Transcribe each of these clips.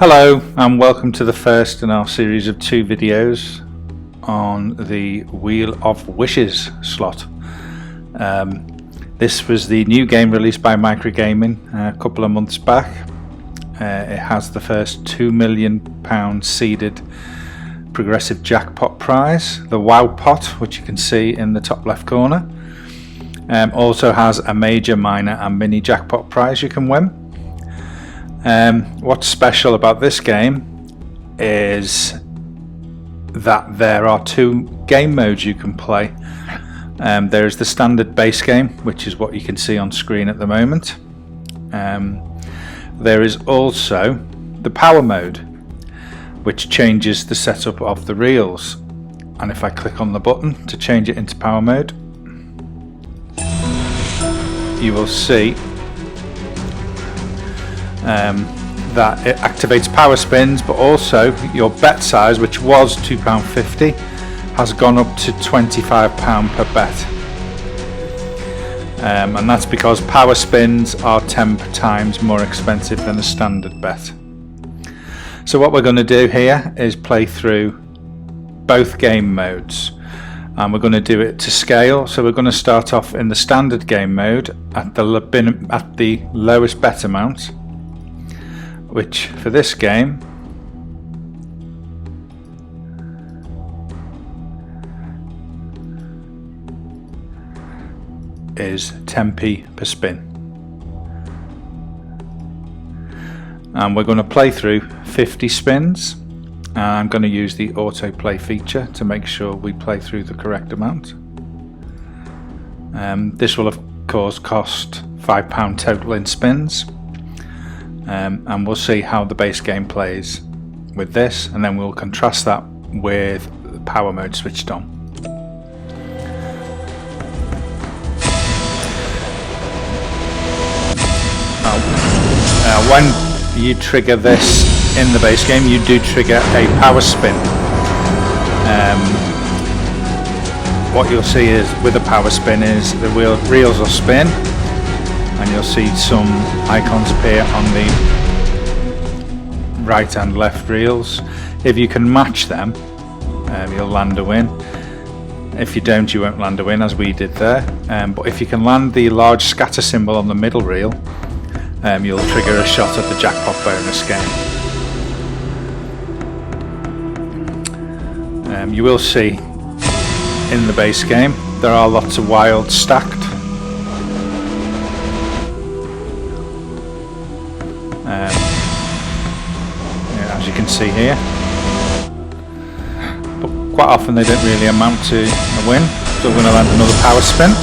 Hello and welcome to the first in our series of 2 videos on the Wheel of Wishes slot. This was the new game released by Microgaming a couple of months back. It has the first £2 million seeded progressive jackpot prize, the WOW pot, which you can see in the top left corner. Also has a major, minor and mini jackpot prize you can win. What's special about this game is that there are 2 game modes you can play. There is the standard base game, which is what you can see on screen at the moment. There is also the power mode, which changes the setup of the reels, and if I click on the button to change it into power mode, you will see that it activates power spins, but also your bet size, which was £2.50, has gone up to £25 per bet, and that's because power spins are 10 times more expensive than a standard bet. So what we're going to do here is play through both game modes, and we're going to do it to scale. So we're going to start off in the standard game mode at the lowest bet amount, which for this game is 10p per spin, and we're going to play through 50 spins, and I'm going to use the autoplay feature to make sure we play through the correct amount. This will of course cost £5 total in spins. And we'll see how the base game plays with this, and then we'll contrast that with the power mode switched on. When you trigger this in the base game, you do trigger a power spin. What you'll see is with a power spin is the reels will spin, and you'll see some icons appear on the right and left reels. If you can match them, you'll land a win. If you don't, you won't land a win, as we did there. But if you can land the large scatter symbol on the middle reel, you'll trigger a shot at the jackpot bonus game. You will see in the base game there are lots of wilds stacked. As you can see here, but quite often they don't really amount to a win, so we're going to land another power spin.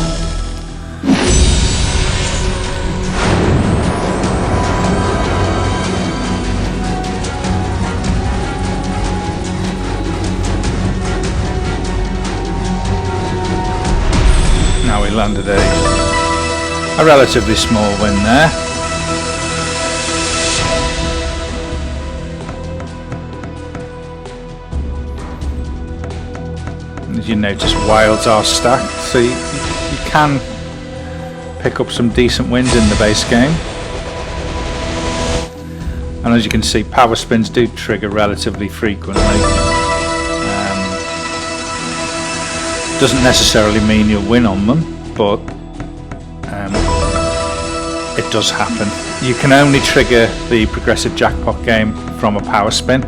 Now we landed a relatively small win there. As you notice, wilds are stacked, so you can pick up some decent wins in the base game. And as you can see, power spins do trigger relatively frequently. Doesn't necessarily mean you'll win on them, but it does happen. You can only trigger the progressive jackpot game from a power spin,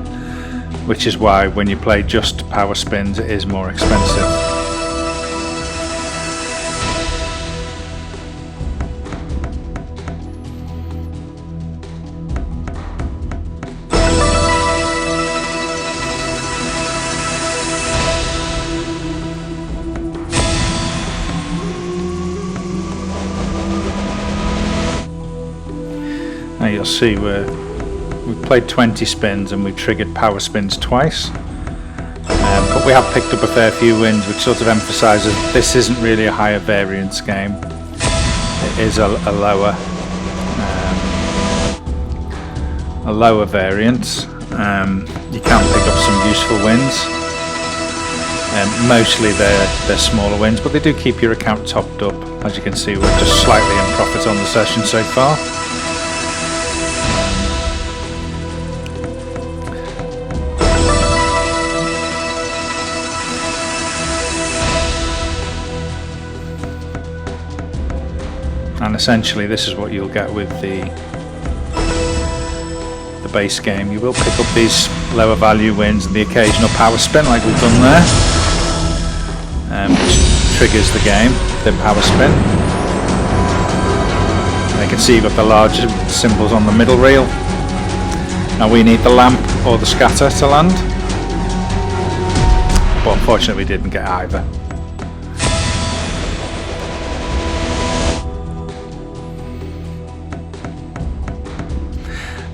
which is why when you play just power spins it is more expensive. Now you'll see we've played 20 spins and we triggered power spins twice, but we have picked up a fair few wins, which sort of emphasises this isn't really a higher variance game. It is a lower variance. You can pick up some useful wins. Mostly they're smaller wins, but they do keep your account topped up. As you can see, we're just slightly in profit on the session so far. essentially this is what you'll get with the base game. You will pick up these lower value wins and the occasional power spin like we've done there, which triggers the game, the power spin. And you can see you've got the larger symbols on the middle reel. Now we need the lamp or the scatter to land, but unfortunately we didn't get either.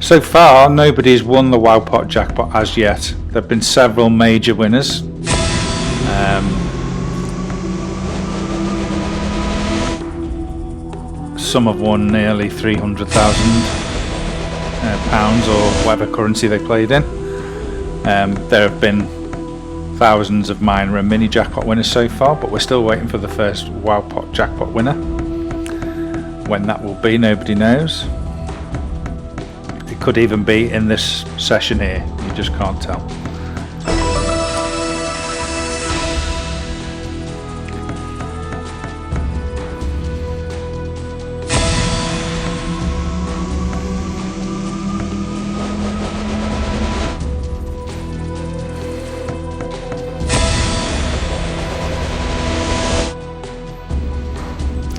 So far, nobody's won the Wowpot jackpot as yet. There have been several major winners. Some have won nearly £300,000 or whatever currency they played in. There have been thousands of minor and mini jackpot winners so far, but we're still waiting for the first Wowpot jackpot winner. When that will be, nobody knows. It could even be in this session here, you just can't tell.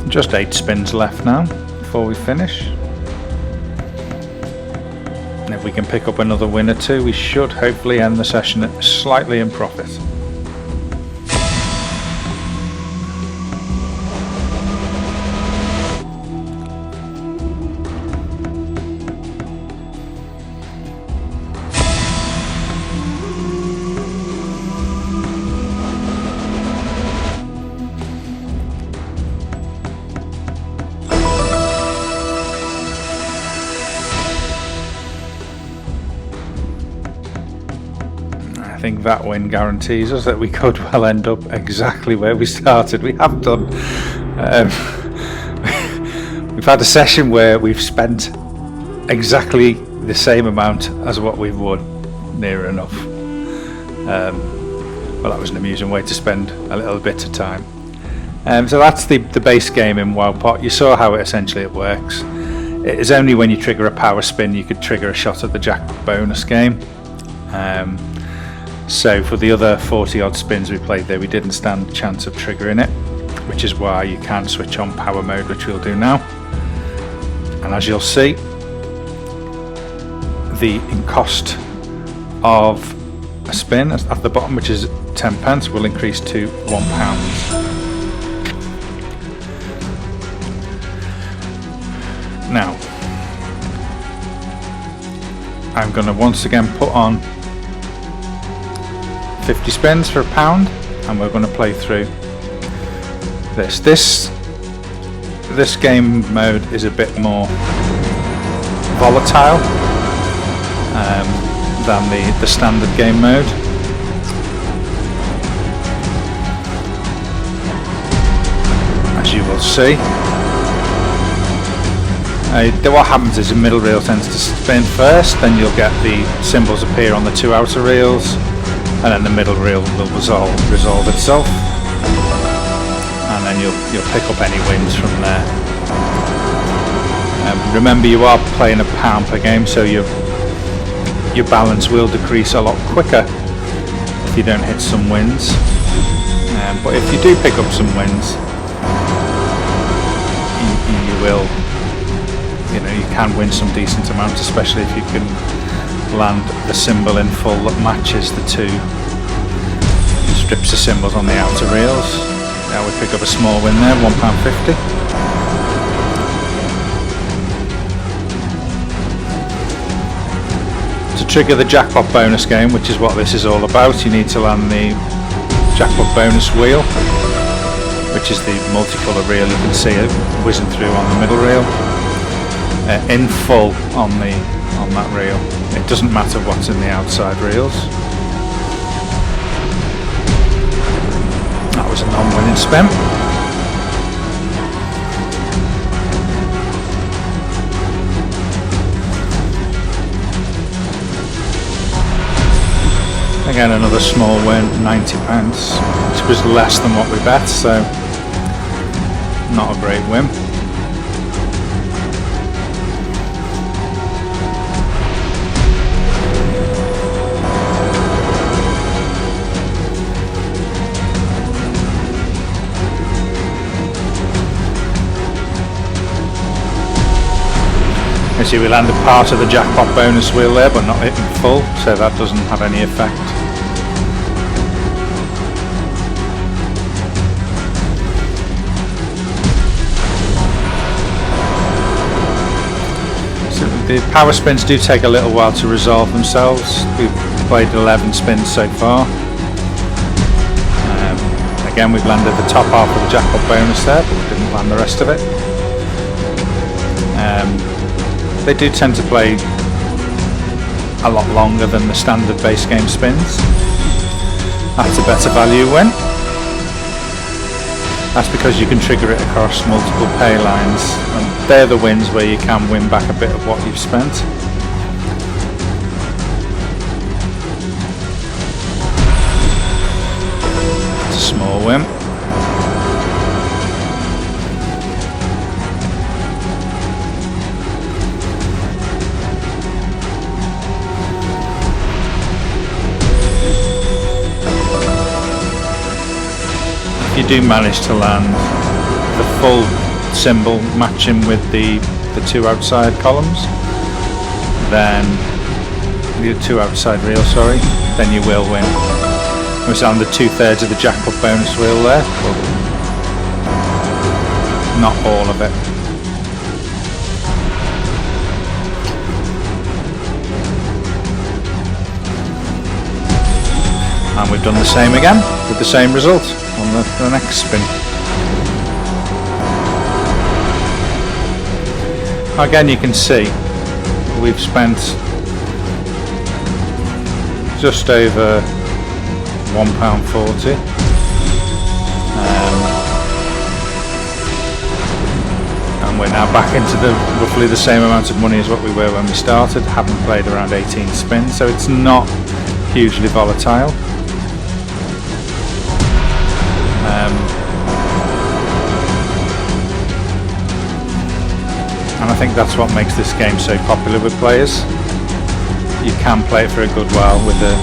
Just 8 spins left now before we finish. And if we can pick up another win or two, we should hopefully end the session slightly in profit. I think that win guarantees us that we could well end up exactly where we started. We have done. We've had a session where we've spent exactly the same amount as what we've won, near enough. Well, that was an amusing way to spend a little bit of time. So that's the base game in Wowpot. You saw how it works. It is only when you trigger a power spin you could trigger a shot at the jackpot bonus game. So for the other 40 odd spins we played there, we didn't stand a chance of triggering it, which is why you can switch on power mode, which we'll do now. And as you'll see, the cost of a spin at the bottom, which is 10 pence, will increase to £1. Now, I'm going to once again put on 50 spins for £1, and we're going to play through this. This game mode is a bit more volatile than the standard game mode. As you will see, what happens is the middle reel tends to spin first, then you'll get the symbols appear on the 2 outer reels, and then the middle reel will resolve itself, and then you'll pick up any wins from there. Remember, you are playing a pound per game, so your balance will decrease a lot quicker if you don't hit some wins. But if you do pick up some wins, you can win some decent amounts, especially if you can land the symbol in full that matches the 2 strips of symbols on the outer reels. Now we pick up a small win there, £1.50. To trigger the jackpot bonus game, which is what this is all about, you need to land the jackpot bonus wheel, which is the multicolour reel. You can see it whizzing through on the middle reel, in full on that reel. It doesn't matter what's in the outside reels. That was a non-winning spin. Again, another small win, £90, which was less than what we bet, so not a great win. You see we landed part of the jackpot bonus wheel there, but not hitting full, so that doesn't have any effect. So the power spins do take a little while to resolve themselves. We've played 11 spins so far. Again, we've landed the top half of the jackpot bonus there, but we didn't land the rest of it. They do tend to play a lot longer than the standard base game spins. That's a better value win. That's because you can trigger it across multiple pay lines, and they're the wins where you can win back a bit of what you've spent. It's a small win. If you do manage to land the full symbol matching with the two outside columns, then the two outside reels, sorry, then you will win. We landed 2/3 of the jackpot bonus wheel there, but not all of it. And we've done the same again with the same result on the next spin. Again, you can see we've spent just over £1.40, and we're now back into roughly the same amount of money as what we were when we started, having played around 18 spins, so it's not hugely volatile. And I think that's what makes this game so popular with players. You can play it for a good while with a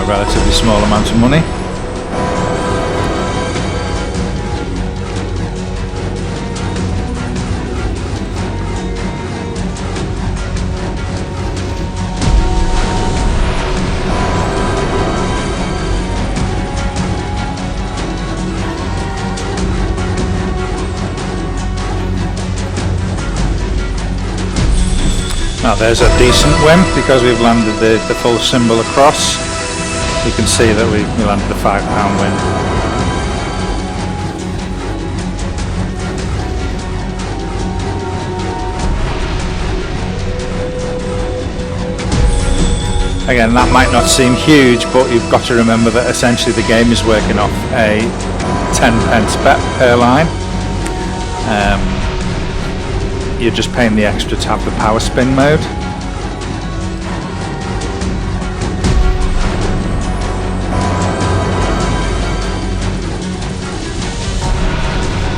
relatively small amount of money. Now there's a decent win because we've landed the full symbol across. You can see that we landed the £5 win. Again, that might not seem huge, but you've got to remember that essentially the game is working off a 10p bet per line. You're just paying the extra to have the power spin mode.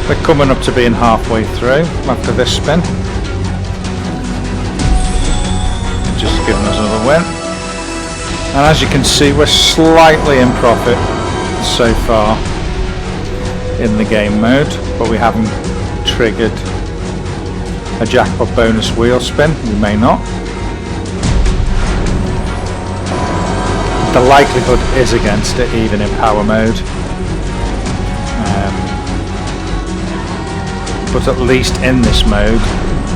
We're coming up to being halfway through after this spin. Just giving us another win. And as you can see, we're slightly in profit so far in the game mode, but we haven't triggered a jackpot bonus wheel spin. We may not. The likelihood is against it, even in power mode. But at least in this mode,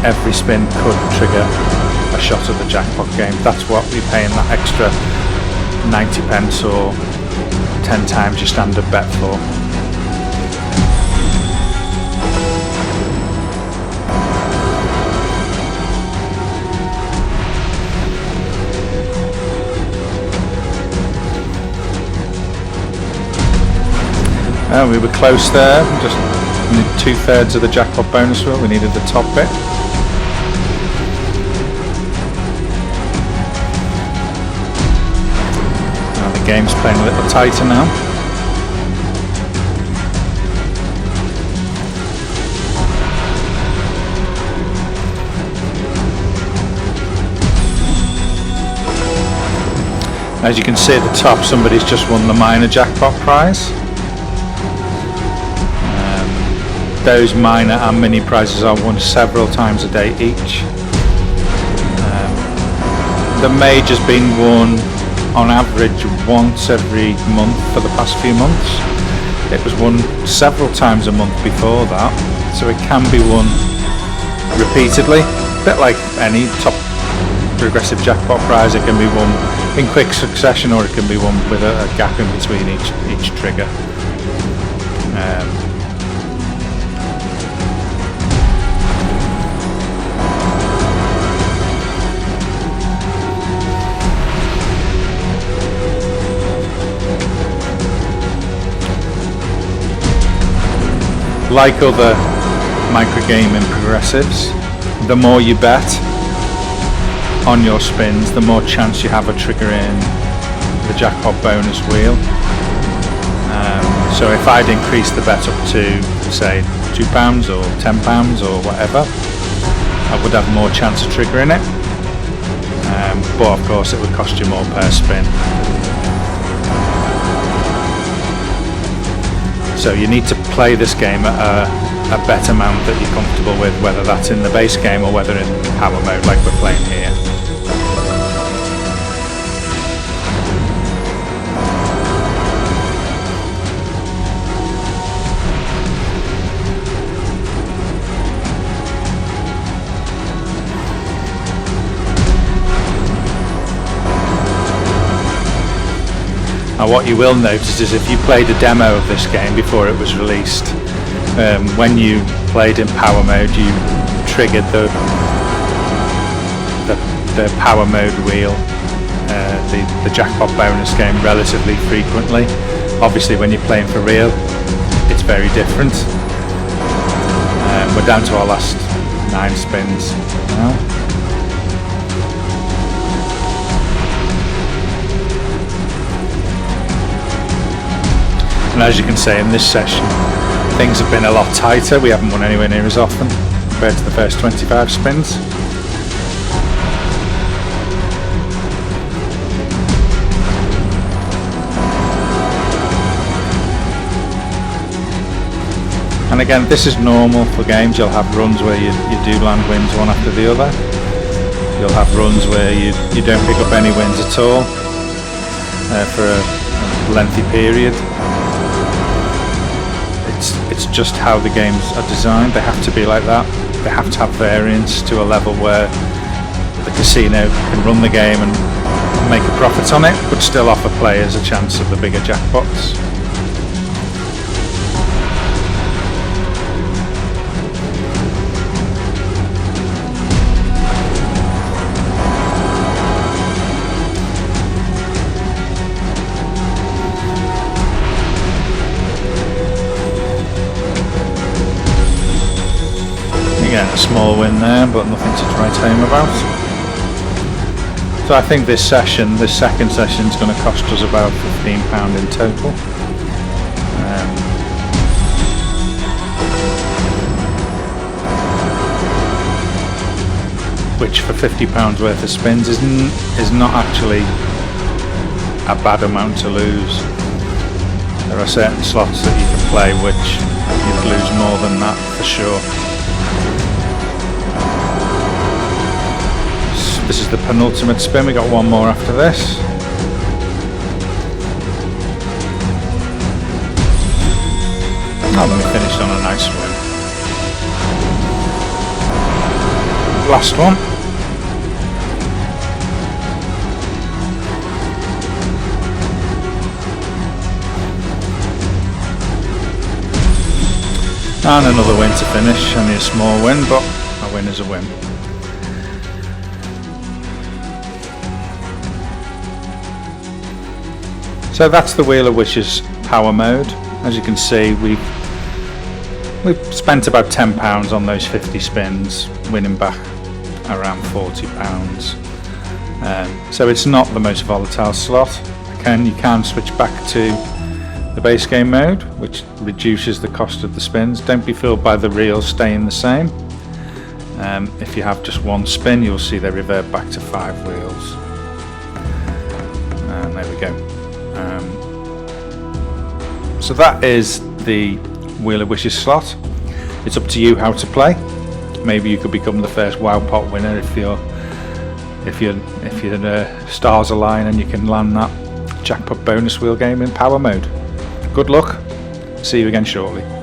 every spin could trigger a shot at the jackpot game. That's what we're paying that extra 90p or 10 times your standard bet for. We were close there, just need 2/3 of the jackpot bonus wheel, we needed the top bit. Now the game's playing a little tighter now. As you can see at the top, somebody's just won the minor jackpot prize. Those minor and mini prizes are won several times a day each. the major's been won on average once every month for the past few months. It was won several times a month before that, so it can be won repeatedly. A bit like any top progressive jackpot prize, it can be won in quick succession, or it can be won with a gap in between each trigger. Like other microgaming progressives, the more you bet on your spins, the more chance you have of triggering the jackpot bonus wheel. So if I'd increase the bet up to, say, £2 or £10 or whatever, I would have more chance of triggering it. But of course it would cost you more per spin. So you need to play this game at a bet amount that you're comfortable with, whether that's in the base game or whether in power mode like we're playing here. And what you will notice is if you played a demo of this game before it was released, when you played in power mode, you triggered the power mode wheel, the jackpot bonus game, relatively frequently. Obviously when you're playing for real, it's very different. We're down to our last 9 spins now. And as you can see in this session, things have been a lot tighter. We haven't won anywhere near as often compared to the first 25 spins. And again, this is normal for games. You'll have runs where you do land wins one after the other. You'll have runs where you don't pick up any wins at all for a lengthy period. It's just how the games are designed. They have to be like that. They have to have variance to a level where the casino can run the game and make a profit on it, but still offer players a chance of the bigger jackpots. Again, a small win there, but nothing to write home about. So I think this second session, is going to cost us about £15 in total. Which for £50 worth of spins is not actually a bad amount to lose. There are certain slots that you can play which you'd lose more than that for sure. This is the penultimate spin. We got one more after this. Oh, we finished on a nice win. Last one. And another win to finish. Only a small win, but a win is a win. So that's the Wheel of Wishes power mode. As you can see, we've spent about £10 on those 50 spins, winning back around £40. So it's not the most volatile slot. Again, you can switch back to the base game mode, which reduces the cost of the spins. Don't be fooled by the reels staying the same. If you have just one spin, you'll see they revert back to 5 wheels. And there we go. So that is the Wheel of Wishes slot. It's up to you how to play. Maybe you could become the first WoW Pot winner if if your stars align and you can land that jackpot bonus wheel game in power mode. Good luck, see you again shortly.